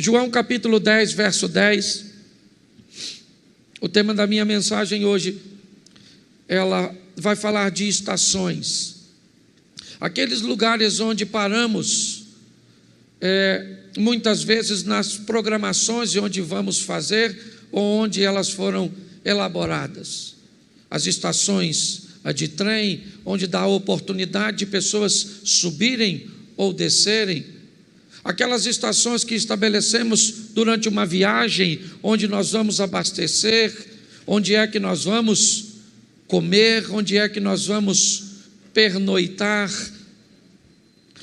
João capítulo 10, verso 10. O tema da minha mensagem hoje, ela vai falar de estações. Aqueles lugares onde paramos, muitas vezes nas programações de onde vamos fazer, ou onde elas foram elaboradas. As estações de trem, onde dá a oportunidade de pessoas subirem ou descerem. Aquelas estações que estabelecemos durante uma viagem, onde nós vamos abastecer, onde é que nós vamos comer, onde é que nós vamos pernoitar.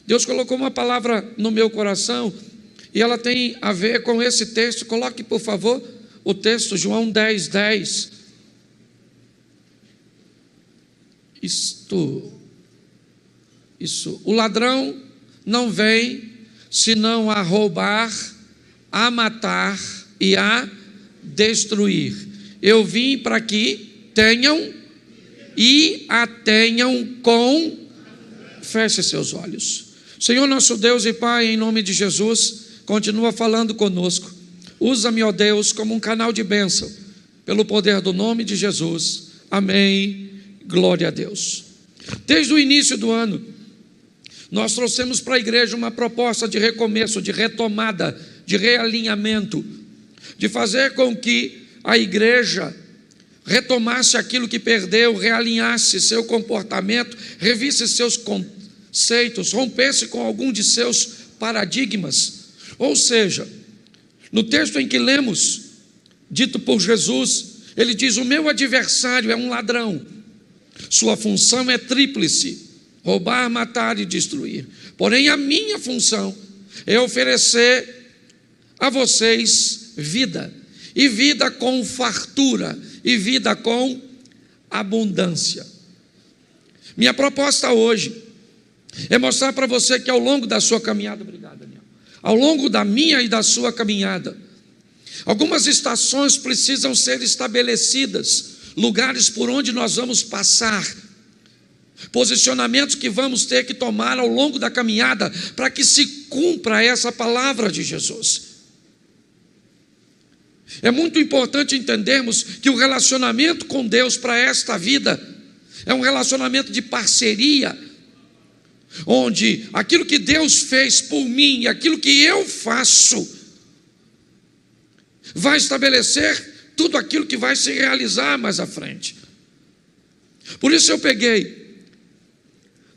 Deus colocou uma palavra no meu coração e ela tem a ver com esse texto. Coloque, por favor, o texto, João 10, 10. Isso. O ladrão não vem senão a roubar, a matar e a destruir. Eu vim para que tenham e a tenham com... Feche seus olhos. Senhor nosso Deus e Pai, em nome de Jesus, continua falando conosco. Usa-me, ó Deus, como um canal de bênção, pelo poder do nome de Jesus. Amém. Glória a Deus. Desde o início do ano, nós trouxemos para a igreja uma proposta de recomeço, de retomada, de realinhamento, de fazer com que a igreja retomasse aquilo que perdeu, realinhasse seu comportamento, revisse seus conceitos, rompesse com algum de seus paradigmas. Ou seja, no texto em que lemos, dito por Jesus, ele diz: o meu adversário é um ladrão, sua função é tríplice: roubar, matar e destruir. Porém, a minha função é oferecer a vocês vida, e vida com fartura, e vida com abundância. Minha proposta hoje é mostrar para você que ao longo da sua caminhada, obrigado, Daniel, ao longo da minha e da sua caminhada, algumas estações precisam ser estabelecidas, lugares por onde nós vamos passar, posicionamentos que vamos ter que tomar ao longo da caminhada, para que se cumpra essa palavra de Jesus. É muito importante entendermos que o relacionamento com Deus para esta vida é um relacionamento de parceria, onde aquilo que Deus fez por mim e aquilo que eu faço vai estabelecer tudo aquilo que vai se realizar mais à frente. Por isso eu peguei,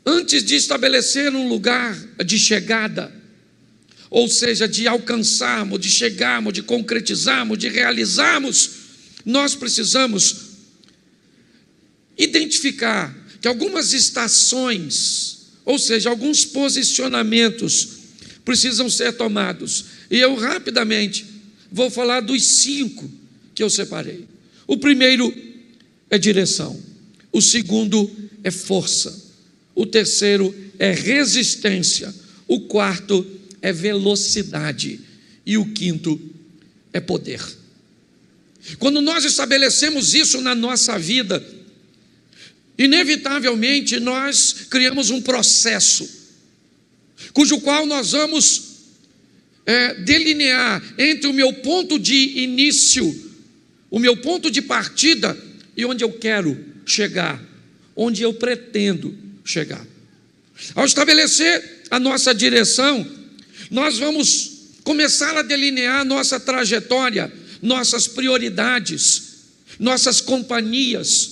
antes de estabelecer um lugar de chegada, ou seja, de alcançarmos, de chegarmos, de concretizarmos, de realizarmos, nós precisamos identificar que algumas estações, ou seja, alguns posicionamentos precisam ser tomados. E eu rapidamente vou falar dos 5 que eu separei. O primeiro é direção, o segundo é força, o terceiro é resistência, o quarto é velocidade e o quinto é poder. Quando nós estabelecemos isso na nossa vida, inevitavelmente nós criamos um processo, cujo qual nós vamos delinear entre o meu ponto de início, o meu ponto de partida e onde eu quero chegar, onde eu pretendo chegar. Ao estabelecer a nossa direção, nós vamos começar a delinear nossa trajetória, nossas prioridades, nossas companhias.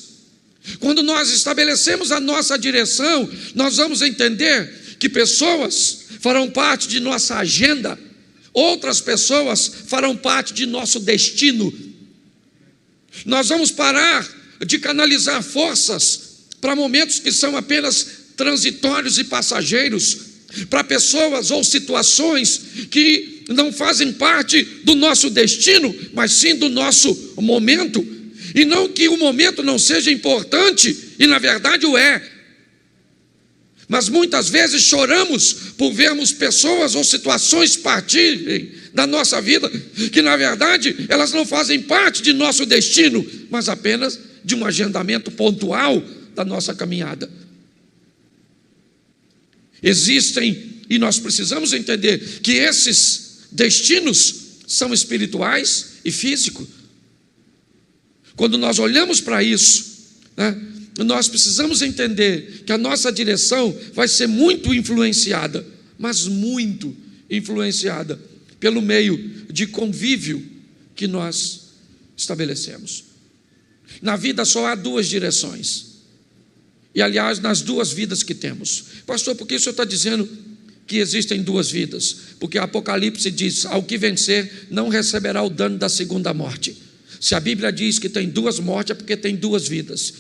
Quando nós estabelecemos a nossa direção, nós vamos entender que pessoas farão parte de nossa agenda, outras pessoas farão parte de nosso destino. Nós vamos parar de canalizar forças para momentos que são apenas transitórios e passageiros, para pessoas ou situações que não fazem parte do nosso destino, mas sim do nosso momento. E não que o momento não seja importante, e na verdade o é, mas muitas vezes choramos por vermos pessoas ou situações partirem da nossa vida, que na verdade elas não fazem parte de nosso destino, mas apenas de um agendamento pontual da nossa caminhada. Existem, e nós precisamos entender que esses destinos são espirituais e físicos. Quando nós olhamos para isso, né, nós precisamos entender que a nossa direção vai ser muito influenciada, mas muito influenciada pelo meio de convívio que nós estabelecemos. Na vida só há duas direções. E aliás, nas duas vidas que temos. Pastor, por que o senhor está dizendo que existem duas vidas? Porque Apocalipse diz: ao que vencer não receberá o dano da segunda morte. Se a Bíblia diz que tem duas mortes, é porque tem duas vidas.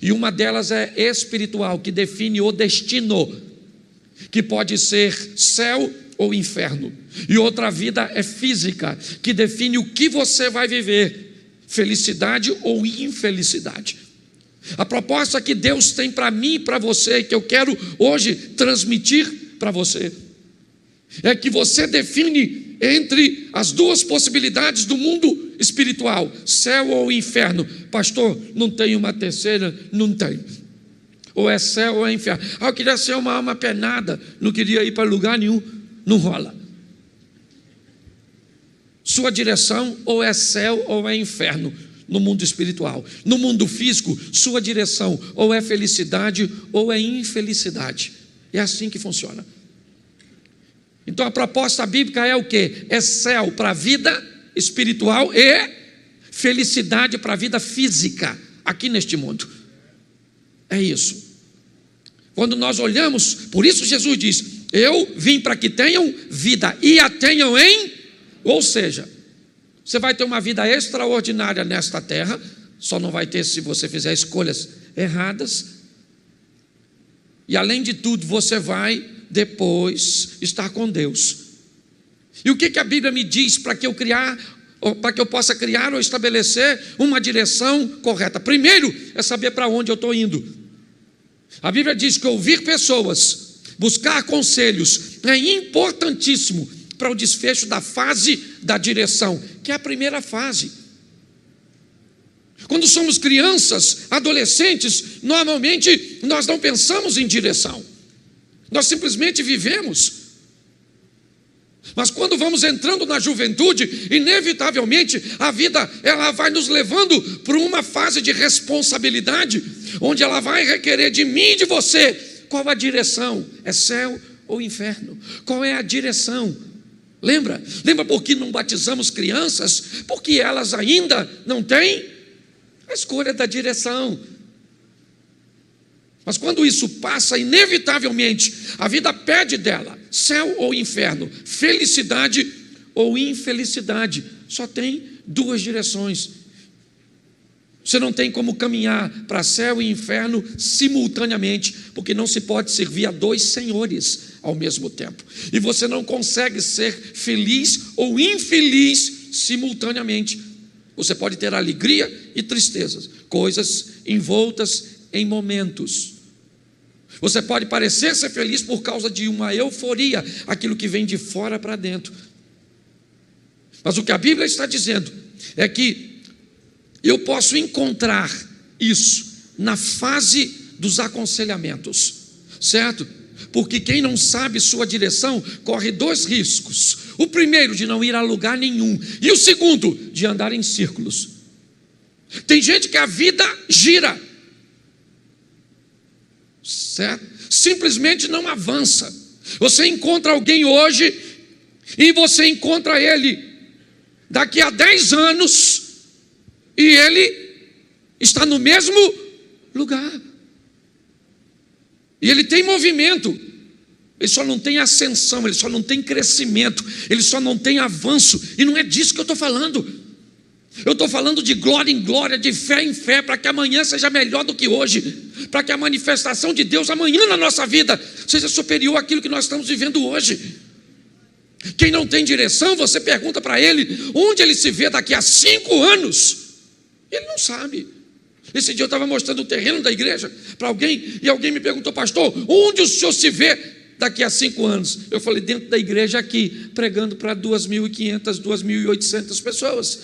E uma delas é espiritual, que define o destino, que pode ser céu ou inferno. E outra vida é física, que define o que você vai viver, felicidade ou infelicidade. A proposta que Deus tem para mim e para você, que eu quero hoje transmitir para você, é que você define entre as duas possibilidades do mundo espiritual, céu ou inferno. Pastor, não tem uma terceira? Não tem. Ou é céu ou é inferno. Eu queria ser uma alma penada, não queria ir para lugar nenhum. Não rola. Sua direção ou é céu ou é inferno no mundo espiritual. No mundo físico, sua direção ou é felicidade ou é infelicidade. É assim que funciona. Então a proposta bíblica é o quê? É céu para a vida espiritual e felicidade para a vida física aqui neste mundo. É isso. Quando nós olhamos, por isso Jesus diz: eu vim para que tenham vida e a tenham em... Ou seja, você vai ter uma vida extraordinária nesta terra, só não vai ter se você fizer escolhas erradas. E além de tudo, você vai depois estar com Deus. E o que a Bíblia me diz para que eu possa criar ou estabelecer uma direção correta? Primeiro é saber para onde eu estou indo. A Bíblia diz que ouvir pessoas, buscar conselhos é importantíssimo para o desfecho da fase da direção, que é a primeira fase. Quando somos crianças, adolescentes, normalmente nós não pensamos em direção, nós simplesmente vivemos. Mas quando vamos entrando na juventude, inevitavelmente a vida ela vai nos levando para uma fase de responsabilidade, onde ela vai requerer de mim e de você qual a direção, é céu ou inferno? Qual é a direção? Lembra por que não batizamos crianças? Porque elas ainda não têm a escolha da direção. Mas quando isso passa, inevitavelmente a vida pede dela céu ou inferno, felicidade ou infelicidade. Só tem duas direções. Você não tem como caminhar para céu e inferno simultaneamente, porque não se pode servir a dois senhores ao mesmo tempo. E você não consegue ser feliz ou infeliz simultaneamente. Você pode ter alegria e tristezas, coisas envoltas em momentos. Você pode parecer ser feliz por causa de uma euforia, aquilo que vem de fora para dentro. Mas o que a Bíblia está dizendo é que eu posso encontrar isso na fase dos aconselhamentos, certo? Porque quem não sabe sua direção corre dois riscos: o primeiro, de não ir a lugar nenhum, e o segundo, de andar em círculos. Tem gente que a vida gira, certo? Simplesmente não avança. Você encontra alguém hoje e você encontra ele daqui a 10 anos e ele está no mesmo lugar. E ele tem movimento, ele só não tem ascensão, ele só não tem crescimento, ele só não tem avanço. E não é disso que eu estou falando. Eu estou falando de glória em glória, de fé em fé, para que amanhã seja melhor do que hoje, para que a manifestação de Deus amanhã na nossa vida seja superior àquilo que nós estamos vivendo hoje. Quem não tem direção, você pergunta para ele onde ele se vê daqui a 5 anos, ele não sabe. Esse dia eu estava mostrando o terreno da igreja para alguém, e alguém me perguntou: pastor, onde o senhor se vê daqui a 5 anos? Eu falei: dentro da igreja aqui, pregando para 2.500, 2.800 pessoas.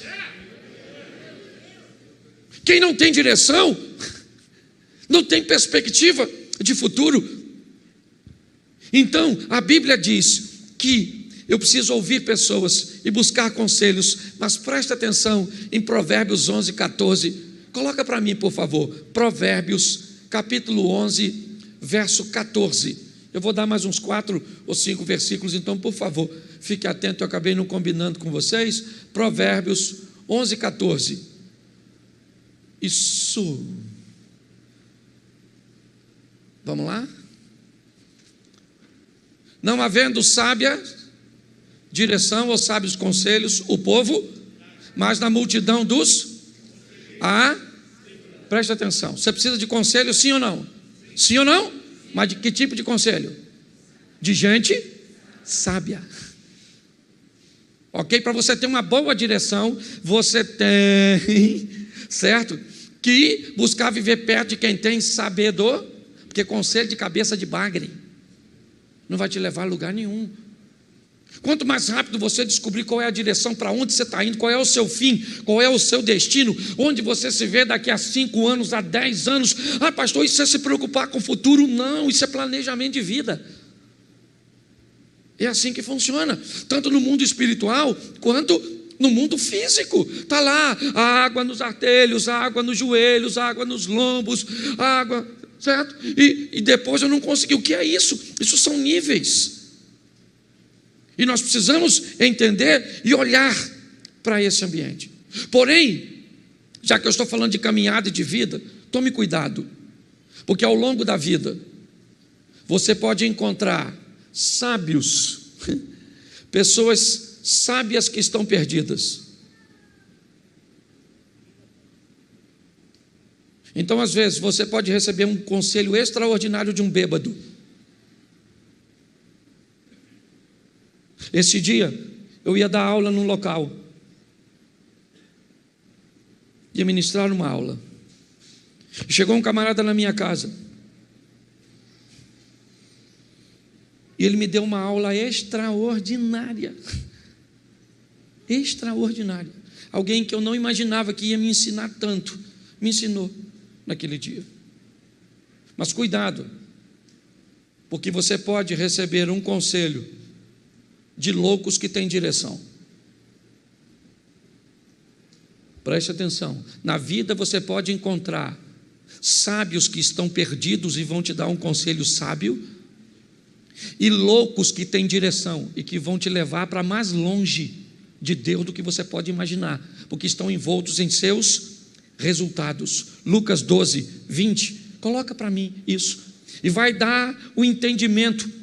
Quem não tem direção, não tem perspectiva de futuro. Então, a Bíblia diz que Eu preciso ouvir pessoas e buscar conselhos, mas preste atenção em Provérbios 11, 14. Coloca para mim, por favor, Provérbios, capítulo 11, verso 14. Eu vou dar mais uns 4 ou 5 versículos, então, por favor, fique atento, eu acabei não combinando com vocês. Provérbios 11, 14. Isso. Vamos lá? Não havendo sábia direção ou sábios conselhos, o povo, mas na multidão dos... Preste atenção, você precisa de conselho, sim ou não? Sim ou não? Mas de que tipo de conselho? De gente sábia. Ok? Para você ter uma boa direção, você tem, certo? Que buscar viver perto de quem tem sabedor, porque conselho de cabeça de bagre não vai te levar a lugar nenhum. Quanto mais rápido você descobrir qual é a direção, para onde você está indo, qual é o seu fim, qual é o seu destino, onde você se vê daqui a 5 anos, a 10 anos. Pastor, isso é se preocupar com o futuro? Não, isso é planejamento de vida. É assim que funciona, tanto no mundo espiritual quanto no mundo físico. Está lá, a água nos artelhos, a água nos joelhos, a água nos lombos, a água, certo? E depois eu não consegui. O que é isso? Isso são níveis. E nós precisamos entender e olhar para esse ambiente. Porém, já que eu estou falando de caminhada e de vida, tome cuidado, porque ao longo da vida você pode encontrar sábios, pessoas sábias que estão perdidas. Então, às vezes, você pode receber um conselho extraordinário de um bêbado. Esse dia, eu ia dar aula num local, ia ministrar uma aula. Chegou um camarada na minha casa, e ele me deu uma aula extraordinária. Extraordinária. Alguém que eu não imaginava que ia me ensinar tanto, me ensinou naquele dia. Mas cuidado, porque você pode receber um conselho de loucos que têm direção. Preste atenção, na vida você pode encontrar sábios que estão perdidos e vão te dar um conselho sábio, e loucos que têm direção e que vão te levar para mais longe de Deus do que você pode imaginar, porque estão envoltos em seus resultados. Lucas 12, 20, coloca para mim isso, e vai dar o entendimento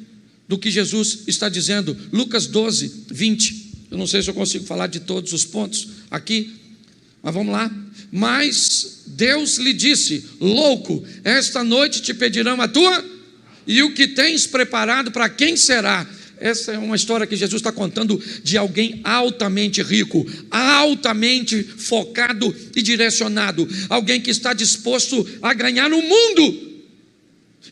do que Jesus está dizendo. Lucas 12, 20, eu não sei se eu consigo falar de todos os pontos aqui, mas vamos lá. Mas Deus lhe disse: louco, esta noite te pedirão a tua, e o que tens preparado para quem será? Essa é uma história que Jesus está contando de alguém altamente rico, altamente focado e direcionado, alguém que está disposto a ganhar o mundo.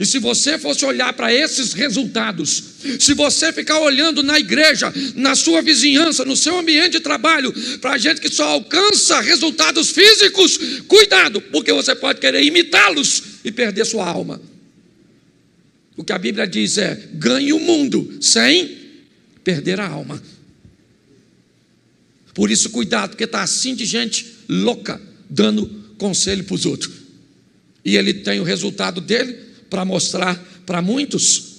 E se você fosse olhar para esses resultados, se você ficar olhando na igreja, na sua vizinhança, no seu ambiente de trabalho, para gente que só alcança resultados físicos, cuidado, porque você pode querer imitá-los e perder sua alma. O que a Bíblia diz é: ganhe o mundo sem perder a alma. Por isso, cuidado, porque está assim de gente louca, dando conselho para os outros, e ele tem o resultado dele para mostrar para muitos.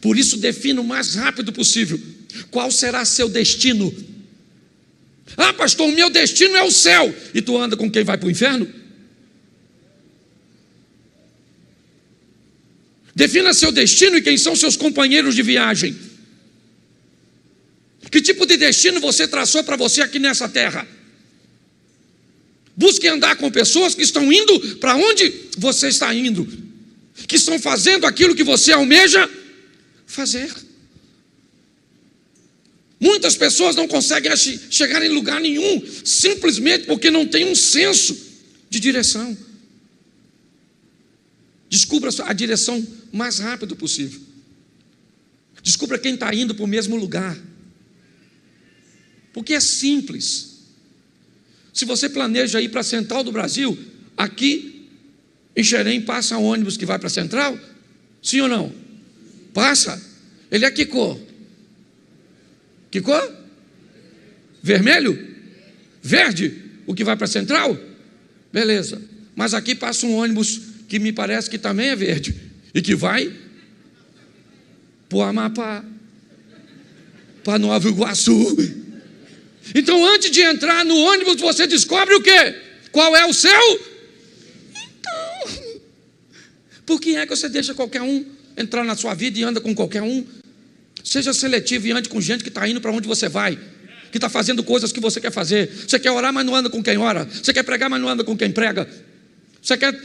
Por isso, defina o mais rápido possível qual será seu destino. Pastor, o meu destino é o céu, e tu anda com quem vai para o inferno? Defina seu destino e quem são seus companheiros de viagem. Que tipo de destino você traçou para você aqui nessa terra? Busque andar com pessoas que estão indo para onde você está indo, que estão fazendo aquilo que você almeja fazer. Muitas pessoas não conseguem chegar em lugar nenhum, simplesmente porque não tem um senso de direção. Descubra a direção mais rápido possível. Descubra quem está indo para o mesmo lugar, porque é simples. Se você planeja ir para a Central do Brasil, aqui em Xerém passa ônibus que vai para a Central? Sim ou não? Passa. Ele é que cor? Que cor? Vermelho? Verde? O que vai para a Central? Beleza. Mas aqui passa um ônibus que me parece que também é verde e que vai para o Amapá, para Nova Iguaçu. Então, antes de entrar no ônibus, você descobre o quê? Qual é o seu? Então, por que é que você deixa qualquer um entrar na sua vida e anda com qualquer um? Seja seletivo e ande com gente que está indo para onde você vai, que está fazendo coisas que você quer fazer. Você quer orar, mas não anda com quem ora. Você quer pregar, mas não anda com quem prega. Você quer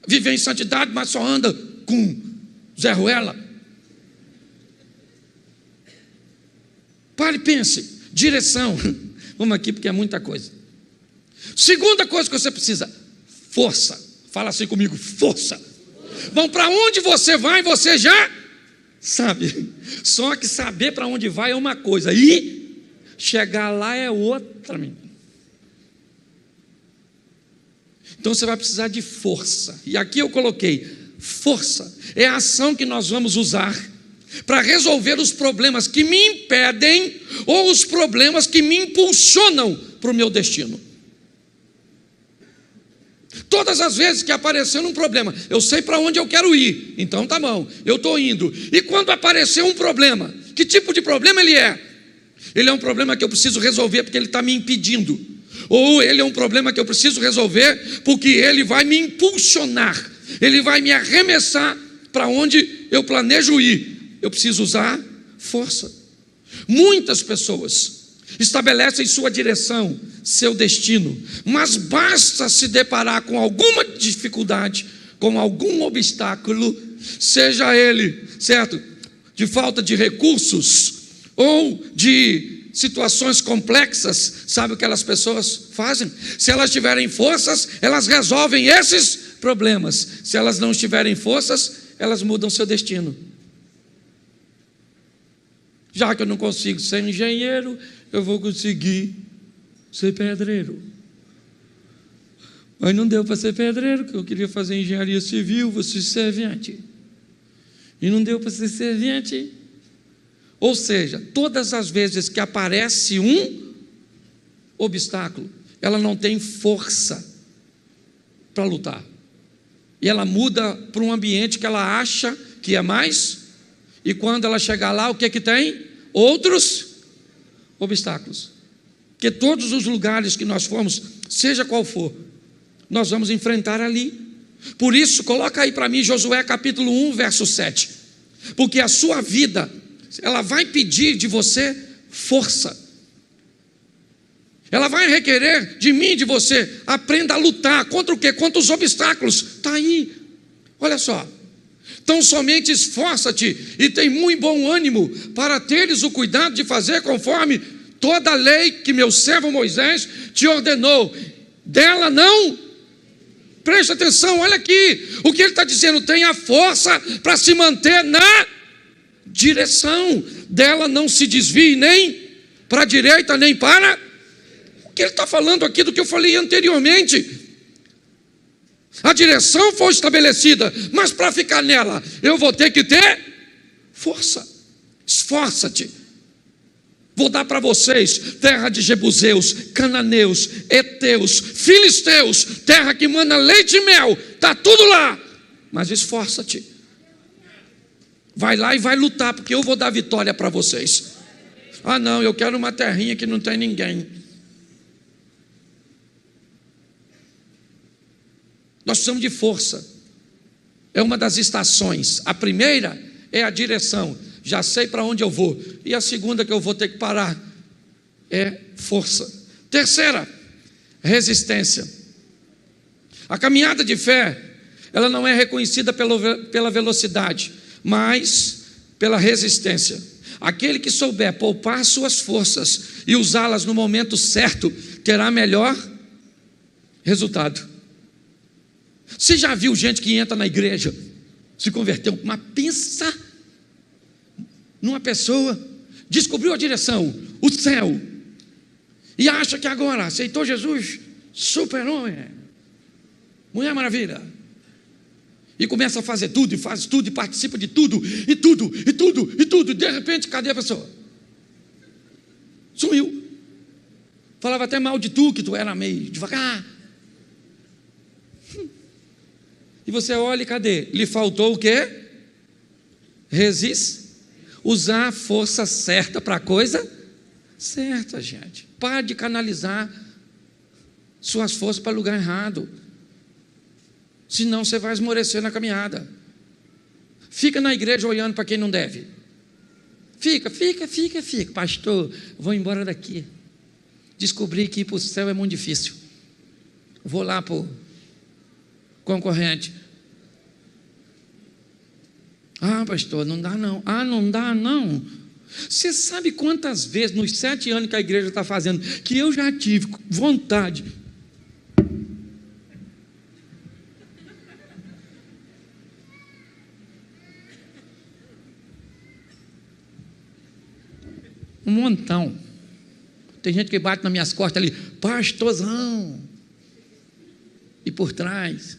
viver em santidade, mas só anda com Zé Ruela. Pare e pense. Direção. Vamos aqui porque é muita coisa. Segunda coisa que você precisa: força. Fala assim comigo: força. Bom, para onde você vai, você já sabe. Só que saber para onde vai é uma coisa, e chegar lá é outra, menino. Então você vai precisar de força. E aqui eu coloquei: força é a ação que nós vamos usar para resolver os problemas que me impedem ou os problemas que me impulsionam para o meu destino. Todas as vezes que aparecer um problema, eu sei para onde eu quero ir, então tá bom, eu estou indo. E quando aparecer um problema, que tipo de problema ele é? Ele é um problema que eu preciso resolver porque ele está me impedindo, ou ele é um problema que eu preciso resolver porque ele vai me impulsionar, ele vai me arremessar para onde eu planejo ir. Eu preciso usar força. Muitas pessoas estabelecem sua direção, seu destino, mas basta se deparar com alguma dificuldade, com algum obstáculo, seja ele, certo, de falta de recursos ou de situações complexas. Sabe o que aquelas pessoas fazem? Se elas tiverem forças, elas resolvem esses problemas. Se elas não tiverem forças, elas mudam seu destino. Já que eu não consigo ser engenheiro, eu vou conseguir ser pedreiro. Mas não deu para ser pedreiro, porque eu queria fazer engenharia civil, vou ser servente. E não deu para ser servente. Ou seja, todas as vezes que aparece um obstáculo, ela não tem força para lutar. E ela muda para um ambiente que ela acha que é mais. E quando ela chegar lá, o que é que tem? Outros obstáculos. Porque todos os lugares que nós formos, seja qual for, nós vamos enfrentar ali. Por isso, coloca aí para mim Josué capítulo 1, verso 7. Porque a sua vida, ela vai pedir de você força. Ela vai requerer de mim e de você: aprenda a lutar. Contra o quê? Contra os obstáculos. Está aí. Olha só. Então somente esforça-te e tem muito bom ânimo para teres o cuidado de fazer conforme toda a lei que meu servo Moisés te ordenou. Dela não. Preste atenção, olha aqui. O que ele está dizendo: tenha força para se manter na direção. Dela não se desvie nem para a direita nem para. O que ele está falando aqui do que eu falei anteriormente. A direção foi estabelecida, mas para ficar nela, eu vou ter que ter força. Esforça-te. Vou dar para vocês terra de jebuseus, cananeus, heteus, filisteus, terra que manda leite e mel, está tudo lá. Mas esforça-te. Vai lá e vai lutar, porque eu vou dar vitória para vocês. Ah não, eu quero uma terrinha que não tem ninguém. Nós precisamos de força. É uma das estações. A primeira é a direção. Já sei para onde eu vou. E a segunda que eu vou ter que parar é força. Terceira, resistência. A caminhada de fé, ela não é reconhecida pela velocidade, mas pela resistência. Aquele que souber poupar suas forças e usá-las no momento certo, terá melhor resultado. Você já viu gente que entra na igreja, se converteu, mas pensa numa pessoa, descobriu a direção, o céu, e acha que agora aceitou Jesus, super-homem, Mulher Maravilha, e começa a fazer tudo, e faz tudo, e participa de tudo, e de repente, cadê a pessoa? Sumiu. Falava até mal de tu, que tu era meio devagar. E você olha e cadê? Lhe faltou o quê? Usar a força certa para a coisa certa, gente. Para de canalizar suas forças para lugar errado. Senão você vai esmorecer na caminhada. Fica na igreja olhando para quem não deve. Fica. Pastor, vou embora daqui. Descobri que ir para o céu é muito difícil. Vou lá para o concorrente. Pastor, não dá não. Não dá não. Você sabe quantas vezes nos 7 anos que a igreja está fazendo, que eu já tive vontade. Um montão. Tem gente que bate nas minhas costas ali, pastorzão. E por trás.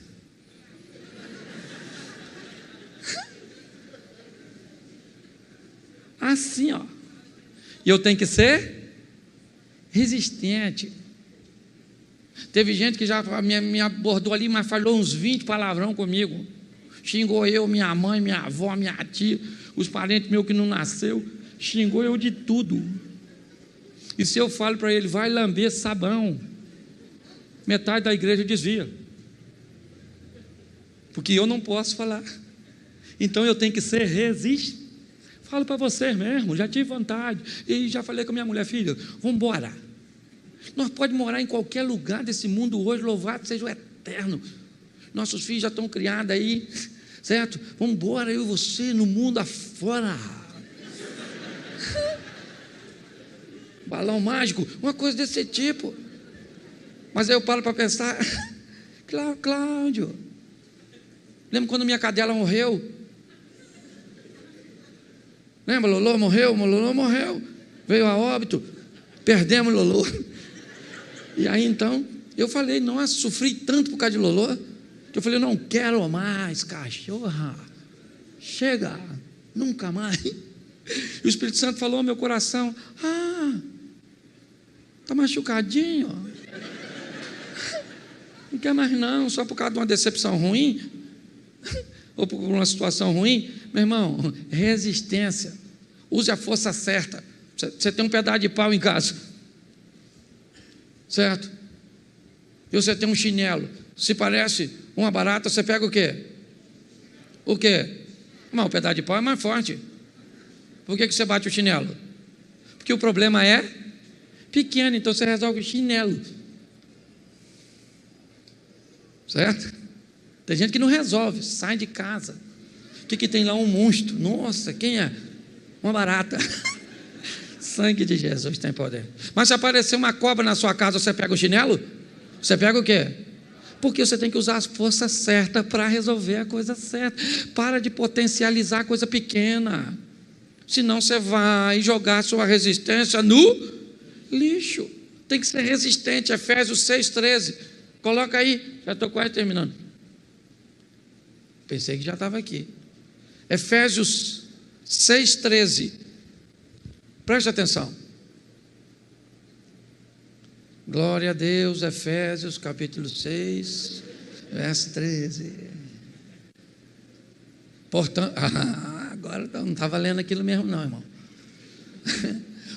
Assim, ó. E eu tenho que ser resistente. Teve gente que já me abordou ali, mas falou uns 20 palavrão comigo. Xingou eu, minha mãe, minha avó, minha tia, os parentes meus que não nasceu. Xingou eu de tudo. E se eu falo para ele, vai lamber sabão, metade da igreja desvia. Porque eu não posso falar. Então eu tenho que ser resistente. Falo para vocês mesmo, já tive vontade. E já falei com a minha mulher, filha, vamos embora. Nós podemos morar em qualquer lugar desse mundo hoje, louvado seja o Eterno. Nossos filhos já estão criados aí, certo? Vamos embora, eu e você, no mundo afora. Balão mágico, uma coisa desse tipo. Mas aí eu paro para pensar, Cláudio, lembra quando minha cadela morreu? Lembra, Lolô morreu, veio a óbito, perdemos Lolô. E aí então, eu falei, nossa, sofri tanto por causa de Lolô, que eu falei, não quero mais, cachorra, chega, nunca mais. E o Espírito Santo falou ao meu coração, está machucadinho, não quer mais não, só por causa de uma decepção ruim, ou por uma situação ruim. Meu irmão, resistência, use a força certa. Você tem um pedaço de pau em casa, certo? E você tem um chinelo, se parece uma barata, você pega o quê? Mas o pedaço de pau é mais forte. Por que você bate o chinelo? Porque o problema é pequeno, então você resolve o chinelo, certo? Tem gente que não resolve, sai de casa. O que tem lá? Um monstro. Nossa, quem é? Uma barata. Sangue de Jesus tem poder. Mas se aparecer uma cobra na sua casa, você pega o chinelo? Você pega o quê? Porque você tem que usar as forças certas para resolver a coisa certa. Para de potencializar a coisa pequena. Senão você vai jogar a sua resistência no lixo. Tem que ser resistente. Efésios 6,13. Coloca aí. Já estou quase terminando. Pensei que já estava aqui. Efésios 6,13. Preste atenção. Glória a Deus, Efésios capítulo 6, verso 13. Portanto, agora não estava lendo aquilo mesmo não, irmão.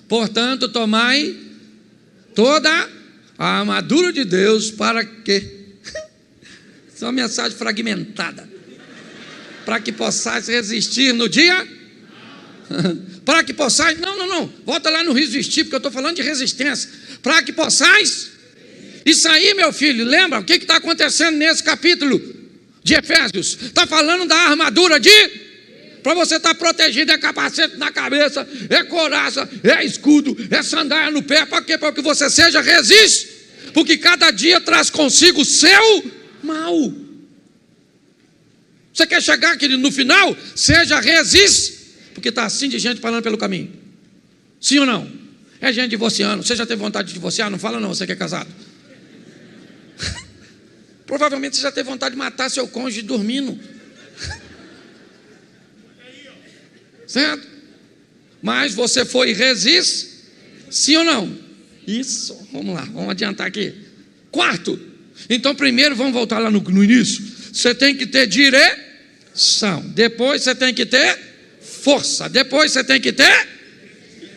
Portanto, tomai toda a armadura de Deus para que... Isso é uma mensagem fragmentada. Para que possais resistir no dia? Para que possais, não, volta lá no resistir, porque eu estou falando de resistência. Para que possais, isso aí, meu filho, lembra o que está acontecendo nesse capítulo de Efésios? Está falando da armadura para você estar protegido, é capacete na cabeça, é couraça, é escudo, é sandália no pé. Para quê? Para que você seja resiste, porque cada dia traz consigo o seu mal. Você quer chegar aqui no final? Seja resiste, porque está assim de gente parando pelo caminho. Sim ou não? É gente divorciando. Você já teve vontade de divorciar? Não fala não, você que é casado. Provavelmente você já teve vontade de matar seu cônjuge dormindo. Certo? Mas você foi resiste. Sim ou não? Isso, vamos lá, vamos adiantar aqui. Quarto, então primeiro vamos voltar lá no início. Você tem que ter direção, depois você tem que ter força, depois você tem que ter...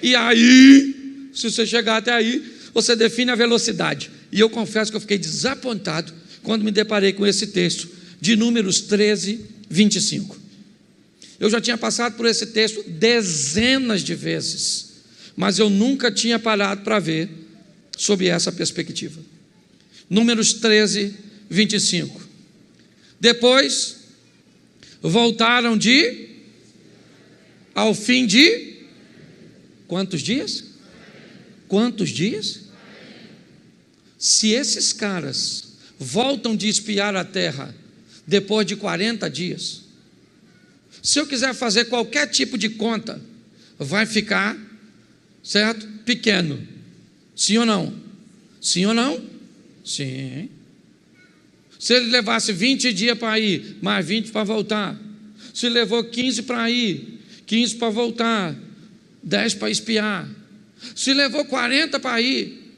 E aí, se você chegar até aí, você define a velocidade. E eu confesso que eu fiquei desapontado quando me deparei com esse texto de Números 13, 25. Eu já tinha passado por esse texto dezenas de vezes, mas eu nunca tinha parado para ver sob essa perspectiva. Números 13, 25. Depois, voltaram ao fim de quantos dias? Quantos dias? Se esses caras voltam de espiar a terra depois de 40 dias, se eu quiser fazer qualquer tipo de conta, vai ficar, certo? Pequeno. Sim ou não? Sim ou não? Sim. Se ele levasse 20 dias para ir, mais 20 para voltar. Se levou 15 para ir, 15 para voltar, 10 para espiar. Se levou 40 para ir,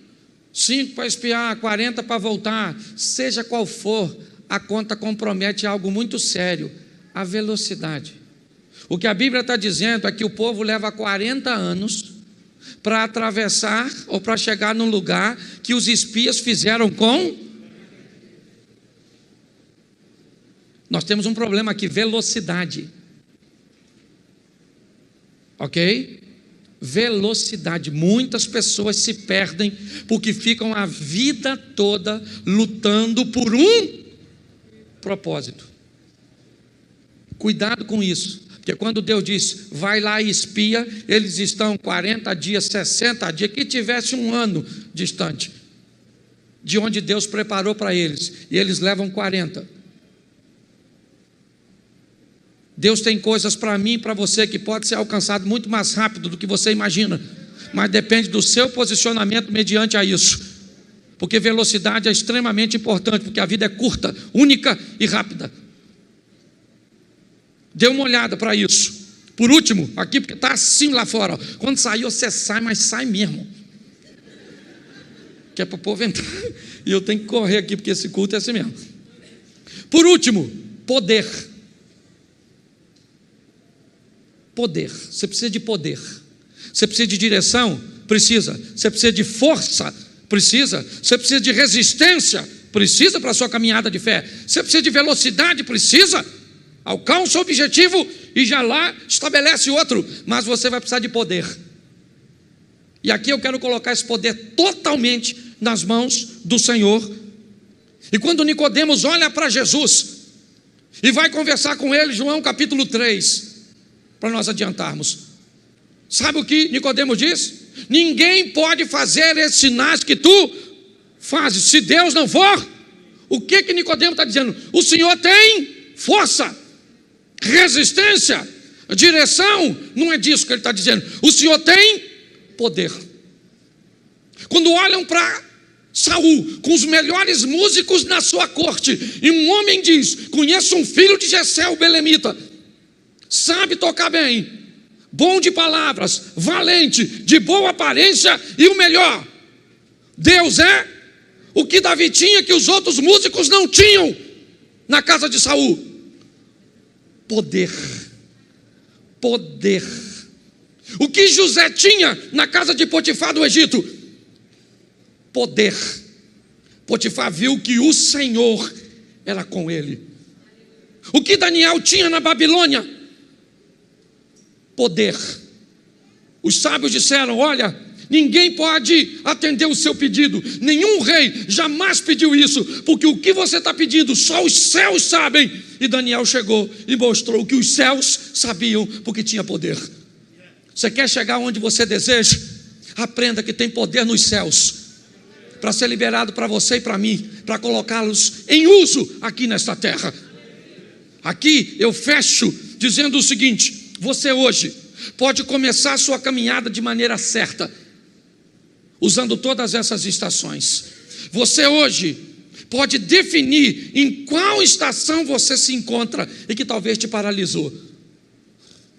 5 para espiar, 40 para voltar. Seja qual for, a conta compromete algo muito sério: a velocidade. O que a Bíblia está dizendo é que o povo leva 40 anos para atravessar ou para chegar num lugar que os espias fizeram com... Nós temos um problema aqui: velocidade. Ok? Velocidade. Muitas pessoas se perdem porque ficam a vida toda lutando por um propósito. Cuidado com isso, porque quando Deus diz, vai lá e espia, eles estão 40 dias, 60 dias, que tivesse um ano distante de onde Deus preparou para eles, e eles levam 40. Deus tem coisas para mim e para você que pode ser alcançado muito mais rápido do que você imagina, mas depende do seu posicionamento mediante a isso, porque velocidade é extremamente importante, porque a vida é curta, única e rápida. Dê uma olhada para isso. Por último, aqui, porque está assim lá fora, ó. Quando sair você sai, mas sai mesmo, que é para o povo entrar, e eu tenho que correr aqui, porque esse culto é assim mesmo. Por último, poder. Poder, você precisa de poder. Você precisa de direção? Precisa. Você precisa de força? Precisa. Você precisa de resistência? Precisa para a sua caminhada de fé. Você precisa de velocidade? Precisa. Alcança o objetivo e já lá estabelece outro, mas você vai precisar de poder. E aqui eu quero colocar esse poder totalmente nas mãos do Senhor. E quando Nicodemos olha para Jesus e vai conversar com ele, João capítulo 3, para nós adiantarmos, sabe o que Nicodemos diz? Ninguém pode fazer esses sinais que tu fazes se Deus não for. O que Nicodemos está dizendo? O Senhor tem força, resistência, direção. Não é disso que ele está dizendo. O Senhor tem poder. Quando olham para Saul, com os melhores músicos na sua corte, e um homem diz, conheço um filho de Jessé o belemita, sabe tocar bem, bom de palavras, valente, de boa aparência, e o melhor, Deus é o que Davi tinha que os outros músicos não tinham na casa de Saul: poder. Poder. O que José tinha na casa de Potifar do Egito? Poder. Potifar viu que o Senhor era com ele. O que Daniel tinha na Babilônia? Poder. Os sábios disseram, olha, ninguém pode atender o seu pedido, nenhum rei jamais pediu isso, porque o que você está pedindo só os céus sabem. E Daniel chegou e mostrou que os céus sabiam, porque tinha poder. Você quer chegar onde você deseja? Aprenda que tem poder nos céus para ser liberado para você e para mim, para colocá-los em uso aqui nesta terra. Aqui eu fecho dizendo o seguinte: você hoje pode começar a sua caminhada de maneira certa, usando todas essas estações. Você hoje pode definir em qual estação você se encontra e que talvez te paralisou,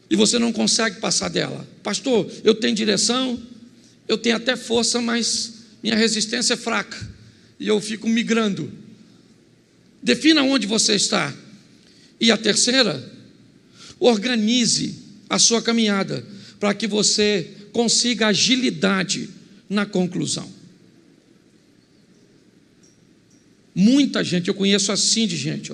e você não consegue passar dela. Pastor, eu tenho direção, Eu tenho até força, mas minha resistência é fraca, e eu fico migrando. Defina onde você está. E a terceira, organize a sua caminhada, para que você consiga agilidade na conclusão. Muita gente, eu conheço assim de gente,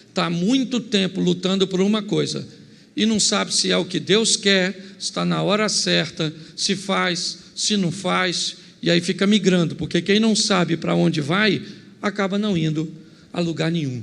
está há muito tempo lutando por uma coisa, e não sabe se é o que Deus quer, se está na hora certa, se faz, se não faz, e aí fica migrando, porque quem não sabe para onde vai, acaba não indo a lugar nenhum.